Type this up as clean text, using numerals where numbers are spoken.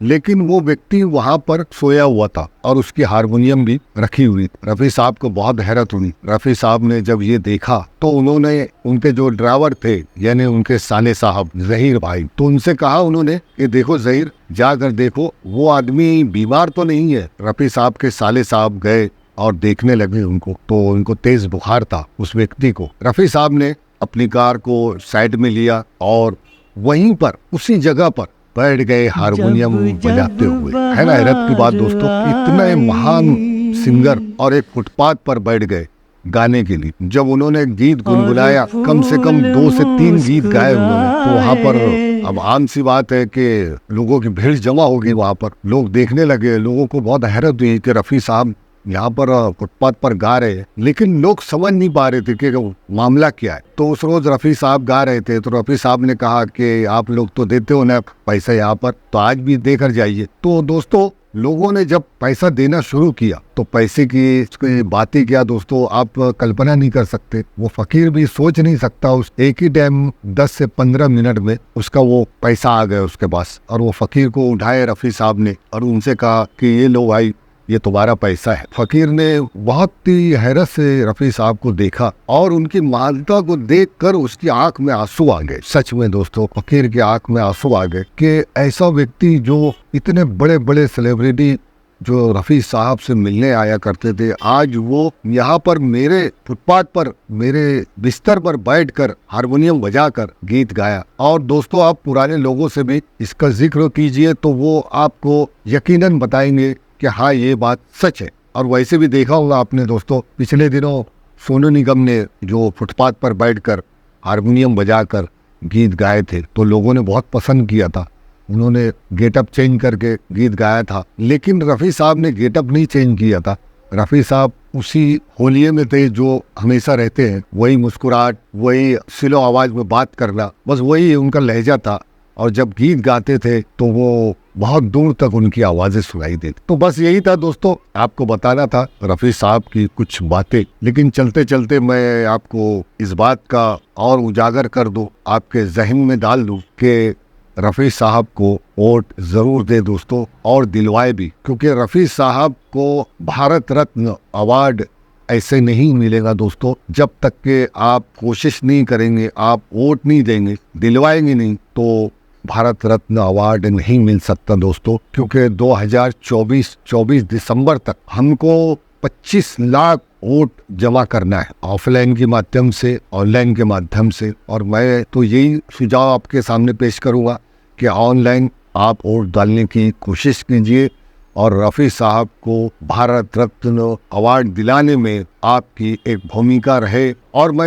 लेकिन वो व्यक्ति वहां पर सोया हुआ था और उसकी हारमोनियम भी रखी हुई थी। रफी साहब को बहुत हैरत हुई। रफी साहब ने जब ये देखा तो उन्होंने उनके जो ड्राइवर थे यानी उनके साले साहब जहीर भाई, तो उनसे कहा उन्होंने कि देखो जहीर, जाकर देखो वो आदमी बीमार तो नहीं है। रफी साहब के साले साहब गए और देखने लगे उनको, तो उनको तेज बुखार था उस व्यक्ति को। रफी साहब ने अपनी कार को साइड में लिया और वहीं पर उसी जगह पर बैठ गए हारमोनियम बजाते हुए। है ना हैरत की बात दोस्तों, इतने महान सिंगर और एक फुटपाथ पर बैठ गए गाने के लिए। जब उन्होंने गीत गुनगुनाया, कम से कम 2 से 3 गीत गाए उन्होंने, तो वहाँ पर अब आम सी बात है कि लोगों की भीड़ जमा हो गई। वहाँ पर लोग देखने लगे। लोगों को बहुत हैरत हुई कि रफी साहब यहाँ पर फुटपाथ पर गा रहे हैं, लेकिन लोग समझ नहीं पा रहे थे कि मामला क्या है। तो उस रोज रफी साहब गा रहे थे, तो रफी साहब ने कहा कि आप लोग तो देते हो ना पैसा यहाँ पर, तो आज भी देकर जाइए। तो दोस्तों लोगों ने जब पैसा देना शुरू किया तो पैसे की बातें क्या दोस्तों आप कल्पना नहीं कर सकते। वो फकीर भी सोच नहीं सकता, उस एक ही टाइम 10 से 15 मिनट में उसका वो पैसा आ गया उसके पास। और वो फकीर को उठाए रफी साहब ने और उनसे कहा कि ये लो भाई, ये तुम्हारा पैसा है। फकीर ने बहुत ही हैरत से रफी साहब को देखा और उनकी महानता को देखकर उसकी आंख में आंसू आ गए। सच में दोस्तों फकीर की आंख में आंसू आ गए कि ऐसा व्यक्ति जो इतने बड़े बड़े सेलिब्रिटी जो रफी साहब से मिलने आया करते थे, आज वो यहाँ पर मेरे फुटपाथ पर मेरे बिस्तर पर बैठकर हारमोनियम बजाकर गीत गाया। और दोस्तों आप पुराने लोगों से भी इसका जिक्र कीजिए तो वो आपको यकीनन बताएंगे कि हाँ ये बात सच है। और वैसे भी देखा होगा आपने दोस्तों, पिछले दिनों सोनू निगम ने जो फुटपाथ पर बैठकर हारमोनियम बजाकर गीत गाए थे तो लोगों ने बहुत पसंद किया था। उन्होंने गेटअप चेंज करके गीत गाया था, लेकिन रफ़ी साहब ने गेटअप नहीं चेंज किया था। रफ़ी साहब उसी होलिये में थे जो हमेशा रहते हैं, वही मुस्कुराहट, वही स्लो आवाज में बात करना, बस वही उनका लहजा था। और जब गीत गाते थे तो वो बहुत दूर तक उनकी आवाजें सुनाई देती। तो बस यही था दोस्तों, आपको बताना था रफ़ी साहब की कुछ बातें। लेकिन चलते चलते मैं आपको इस बात का और उजागर कर दूं, आपके जहन में डाल दूं कि रफ़ी साहब को वोट जरूर दे दोस्तों, और दिलवाए भी, क्योंकि रफ़ी साहब को भारत रत्न अवार्ड ऐसे नहीं मिलेगा दोस्तों जब तक के आप कोशिश नहीं करेंगे, आप वोट नहीं देंगे, दिलवाएंगे नहीं, तो भारत रत्न अवार्ड नहीं मिल सकता दोस्तों। क्योंकि 2024 दिसंबर तक हमको 25 लाख वोट जमा करना है, ऑफलाइन के माध्यम से, ऑनलाइन के माध्यम से। और मैं तो यही सुझाव आपके सामने पेश करूंगा कि ऑनलाइन आप वोट डालने की कोशिश कीजिए और रफ़ी साहब को भारत रत्न अवार्ड दिलाने में आपकी एक भूमिका रहे। और मैं